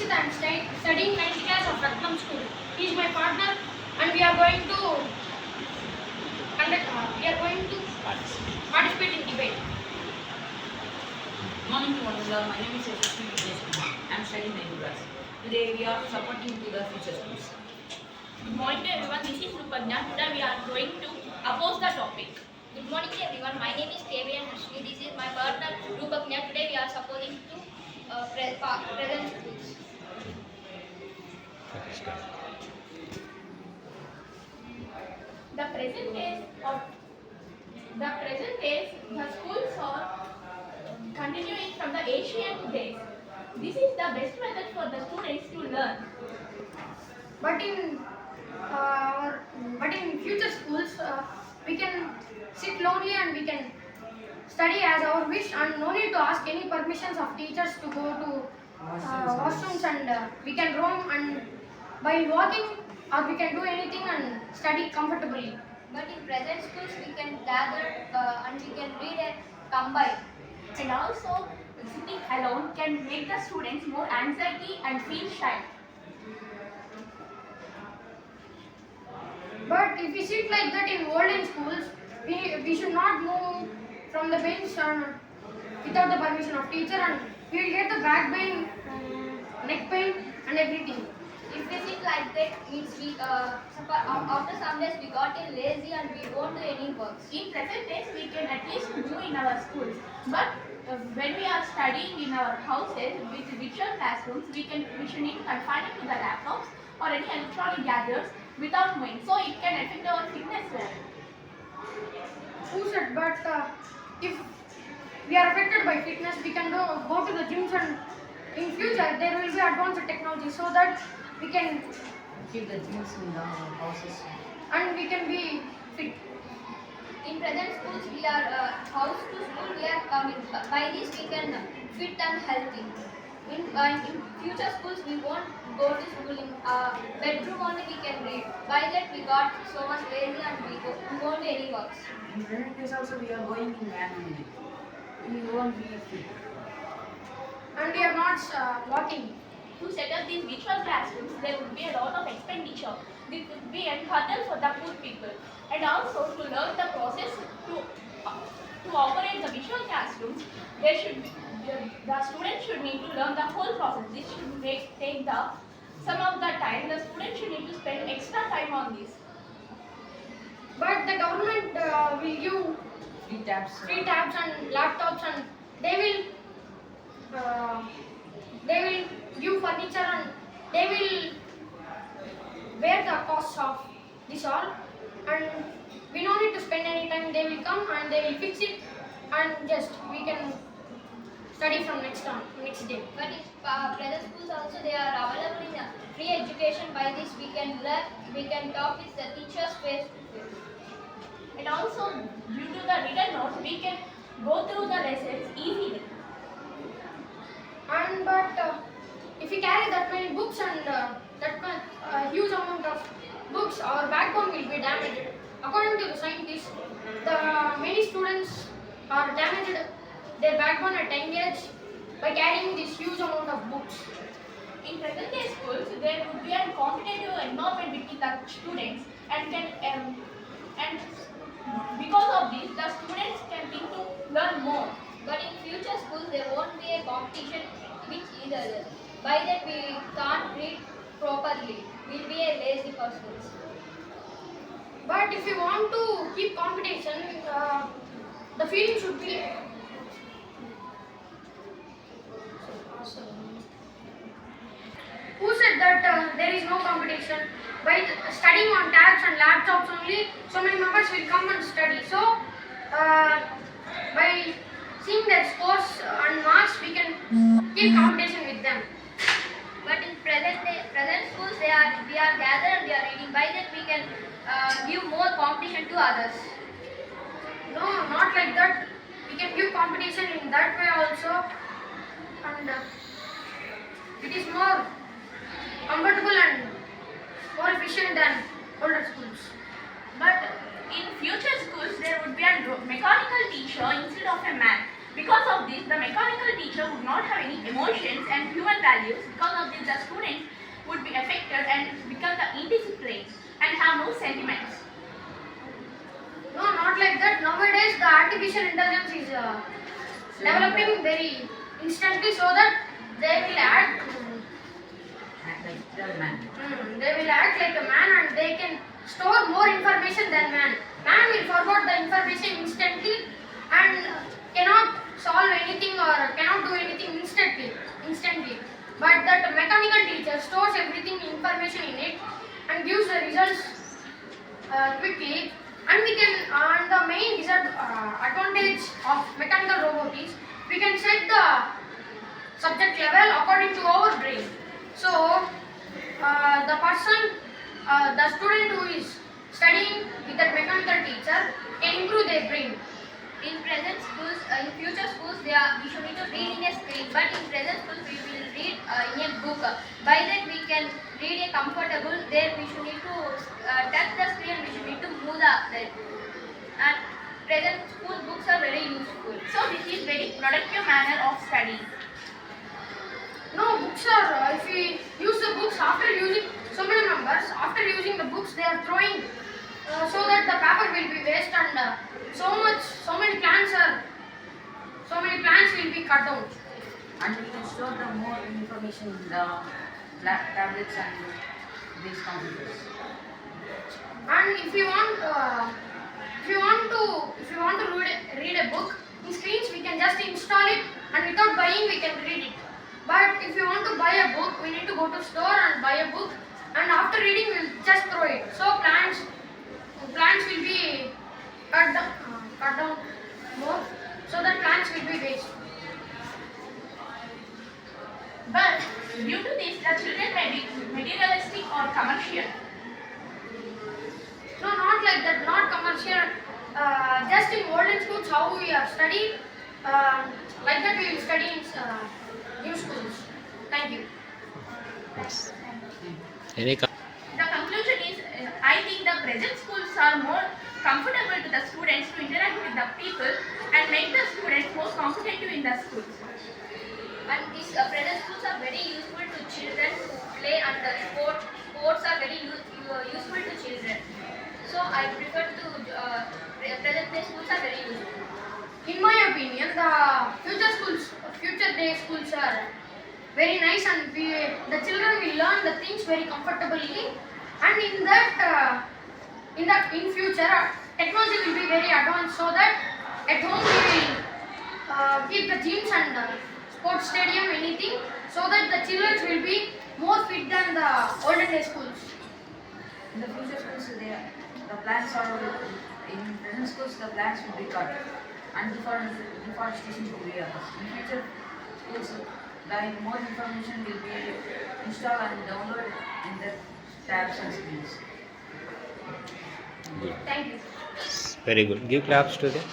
Deekshith. I am studying 9th class of Ratnam School. He is my partner, and we are going to participate in debate. Good morning to one another. My name is Yasawi Vignesh. I am studying 9th class. Today we are supporting to the future schools. Good morning to everyone. This is Rupagna. Today we are going to oppose the topic. Good morning to everyone. My name is KVN Harshini. This is my partner Rupagna. Today we are supposing to present schools. The present days, the schools are continuing from the ancient days. This is the best method for the students to learn. But in future schools, we can sit lonely and we can study as our wish, and no need to ask any permissions of teachers to go to washrooms, and we can roam and by walking, or we can do anything and study comfortably. But in present schools we can gather and we can read and combine. And also, sitting alone can make the students more anxiety and feel shy. But if we sit like that in olden schools, we should not move from the bench without the permission of teacher, and we will get the back pain, neck pain and everything. If we sit like that, means we after some days we got lazy and we won't do any works. In present days, we can at least do in our schools. But when we are studying in our houses with virtual classrooms, we should need to confine it to the laptops or any electronic gadgets without moving. So it can affect our fitness well. Who said? But if we are affected by fitness, we can go to the gyms, and in future there will be advanced technology so that we can Keep the gyms in the houses. and we can be fit. In present schools we are house to school we are coming. By this we can fit and healthy. In future schools we won't go to school. In bedroom only we can read. By that we got so much lazy and we won't do any works. In present days also we are going in van only. We won't be fit. And we are not walking. To set up these virtual classrooms, there would be a lot of expenditure. This would be a hurdle for the poor people. And also to learn the process to operate the virtual classrooms, the students should need to learn the whole process. This should take some of the time. The students should need to spend extra time on this. But the government will give Free tabs. free tabs and laptops, and they will give furniture, and they will bear the cost of this all, and we don't need to spend any time. They will come and they will fix it, and just we can study from next day. But if present schools also they are available in free education. By this we can learn, we can talk with the teachers face to face. And also, due to the written notes, we can go through the lessons easily. And but if we carry that many books and huge amount of books, our backbone will be damaged. According to the scientists, many students are damaged their backbone at young age by carrying this huge amount of books. In present day schools, there would be a competitive environment between the students, and because of this, the students can think to learn more. But in future schools there won't be a competition with each other. By that we can't read properly. We'll be a lazy persons. But if we want to keep competition, the feeling should be. Who said that there is no competition? By studying on tabs and laptops only, so many members will come and study. So, by seeing their scores and marks, we can keep competition with them. But in present schools we are gathered and we are reading. By that we can give more competition to others. No, not like that. We can give competition in that way also, and it is more comfortable and more efficient than older schools. But in future schools, there would be a mechanical teacher instead of a man. Because of this, the mechanical teacher would not have any emotions and human values. Because of this, the students would be affected and become the indisciplined and have no sentiments. No, not like that. Nowadays, the artificial intelligence is developing very instantly, so that they will act. Act like the man. They will act like a man, and they can store more information than man. Man will forward the information instantly and cannot solve anything or cannot do anything instantly. But that mechanical teacher stores everything information in it and gives the results quickly. And we can, and the main advantage of mechanical robot is we can set the subject level according to our brain. So the student who is studying with that mechanical teacher can improve their brain. In present schools, in future schools, we should need to read in a screen. But in present schools, we will read in a book. By that, we can read a comfortable. There, we should need to touch the screen. We should need to move the. And present school books are very useful. So this is very productive manner of studying. No, books are, if we use the books after using so many members, after using the books, they are throwing so that the paper will be waste and so many plants will be cut down. And we can store the more information in the tablets and these computers. And if you want to read a book in screens, we can just install it, and without buying we can read it. But if you want to buy a book, we need to go to store and buy a book, and after reading we'll just throw it. So plants will be cut down more, so that plants will be waste. But due to this, the children may be materialistic or commercial. No, not like that, not commercial. Just in olden schools, how we are studying, like that we will study in new schools. Thank you. Any The conclusion is, I think the present schools are more comfortable to the students to interact with the people and make the students more competitive in the schools. And these present schools are very useful to children to play, and sports are very useful to children. So I prefer to present day schools are very useful. In my opinion, the future day schools are very nice, and the children will learn the things very comfortably. And in future, technology will be very advanced, so that at home we will keep the gyms and sports stadium, anything, so that the children will be more fit than the olden day schools. In the future schools, the plants are in present schools. The plants will be cut, and deforestation will be occurs. In future schools, the more information will be installed and downloaded in the tabs and screens. good. Thank you. Very good. Give claps to them.